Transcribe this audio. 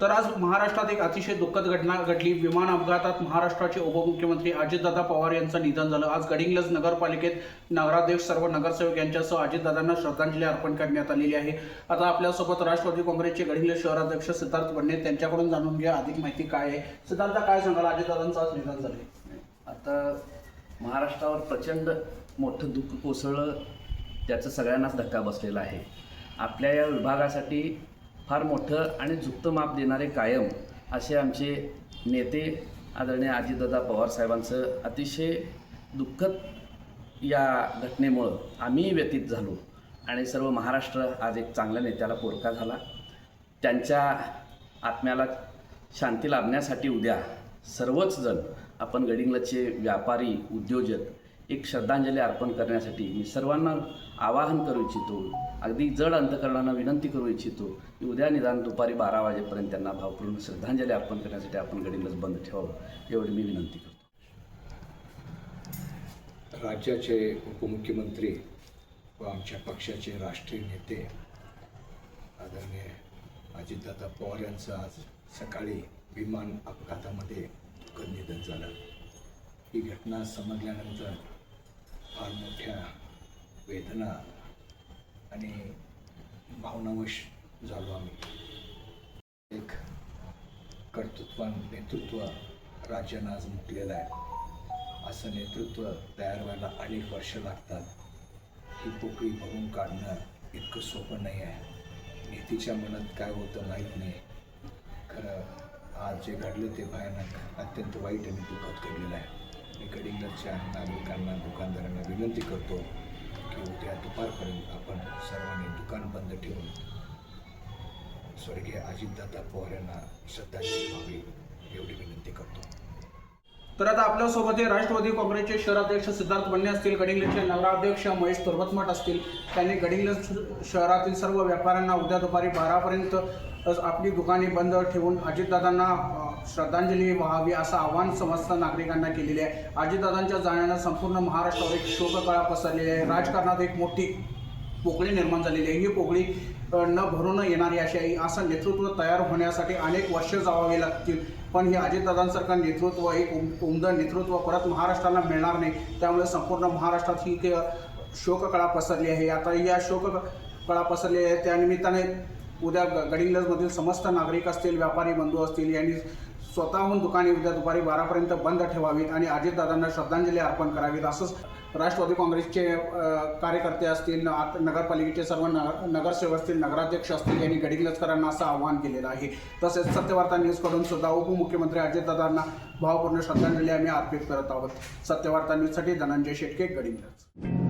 तर आज महाराष्ट्रात एक अतिशय दुःखद घटना घडली। विमान अपघातात महाराष्ट्राचे उपमुख्यमंत्री अजितदादा पवार यांचं निधन झालं। आज गडिंग्लज नगरपालिकेत नगराध्यक्ष सर्व नगरसेवक यांच्यासह अजितदादांना श्रद्धांजली अर्पण करण्यात आलेली आहे। आता आपल्यासोबत राष्ट्रवादी काँग्रेसचे गडिंग्लज शहराध्यक्ष सिद्धार्थ बन्ने त्यांच्याकडून जाणून घ्या अधिक माहिती काय आहे। सिद्धार्थ, काय सांगाल? अजितदादांचं आज निधन झाले। आता महाराष्ट्रावर प्रचंड मोठं दुःख कोसळलं, त्याचं सगळ्यांनाच धक्का बसलेला आहे। आपल्या या विभागासाठी फार मोठं आणि झुकतं माप देणारे कायम असे आमचे नेते आदरणीय अजितदादा पवार साहेबांचं अतिशय दुःखद या घटनेमुळं आम्ही व्यतीत झालो आणि सर्व महाराष्ट्र आज एक चांगल्या नेत्याला पोरका झाला। त्यांच्या आत्म्याला शांती लाभण्यासाठी उद्या सर्वच जण आपण गडिंग्लजचे व्यापारी उद्योजक एक श्रद्धांजली अर्पण करण्यासाठी मी सर्वांना आवाहन करू इच्छितो, अगदी जड अंतकरणानं विनंती करू इच्छितो की उद्या निदान दुपारी 12 वाजेपर्यंत त्यांना भावपूर्ण श्रद्धांजली अर्पण करण्यासाठी आपण गडिंग्लज बंद ठेवावं एवढी मी विनंती करतो। राज्याचे उपमुख्यमंत्री व आमच्या पक्षाचे राष्ट्रीय नेते आदरणीय अजितदादा पवार यांचं आज सकाळी विमान अपघातामध्ये दुःखद निधन झालं। ही घटना समजल्यानंतर फार मोठ्या वेदना आणि भावनावश झालो आम्ही। एक कर्तृत्वान नेतृत्व राज्यानं आज मुकलेलं आहे। असं नेतृत्व तयार व्हायला अनेक वर्ष लागतात। ही पोकळी भरून काढणं इतकं सोपं नाही आहे। नीतीच्या मनात काय होतं माहीत नाही। खरं आज जे घडलं ते भयानक, अत्यंत वाईट आणि दुःखद घडलेलं आहे। मी गडिंग्लजच्या नागरिकांना, दुकानदारांना विनंती करतो की उद्या दुपारपर्यंत आपण सर्वांनी दुकान बंद ठेवून स्वर्गीय अजितदादा पवार यांना श्रद्धांजली व्हावी एवढी विनंती करतो। तर आता आपल्यासोबत हे राष्ट्रवादी काँग्रेसचे शहराध्यक्ष सिद्धार्थ बन्ने असतील, गडिंग्लजचे नगराध्यक्ष महेश तुर्भतमठ असतील। त्यांनी गडिंग्लज शहरातील सर्व व्यापाऱ्यांना उद्या दुपारी 12 पर्यंत आपली दुकाने बंद ठेवून अजितदादांना श्रद्धांजली व्हावी असं आवाहन समस्त नागरिकांना केलेले आहे। अजितदादांच्या जाण्यानं संपूर्ण महाराष्ट्रावर एक शोककळा पसरलेली आहे। राजकारणात एक मोठी पोकळी निर्माण झालेली आहे। ही पोकळी न भरून येणारी अशी आहे। असं नेतृत्व तयार होण्यासाठी अनेक वर्ष जावावी लागतील, पण हे अजितदादांसारखं नेतृत्व, एक उमदं नेतृत्व परत महाराष्ट्राला मिळणार नाही। त्यामुळे संपूर्ण महाराष्ट्रात ही शोककळा पसरली आहे। आता या शोककळा पसरली आहे, त्यानिमित्ताने उद्या गडिंग्लजमधील समस्त नागरिक असतील, व्यापारी बंधू असतील, यांनी स्वतःहून दुकाने उद्या दुपारी 12 पर्यंत बंद ठेवावीत आणि अजितदादांना श्रद्धांजली अर्पण करावीत असंच राष्ट्रवादी काँग्रेसचे कार्यकर्ते असतील, नगरपालिकेचे सर्व नगरसेवक असतील, नगराध्यक्ष असतील, यांनी गडिंग्लजकरांना असं आवाहन केलेलं आहे। तसेच सत्यवार्ता न्यूजकडून सुद्धा उपमुख्यमंत्री अजितदादांना भावपूर्ण श्रद्धांजली आम्ही अर्पित करत आहोत। सत्यवार्ता न्यूजसाठी धनंजय शेटके, गडिंग्लज।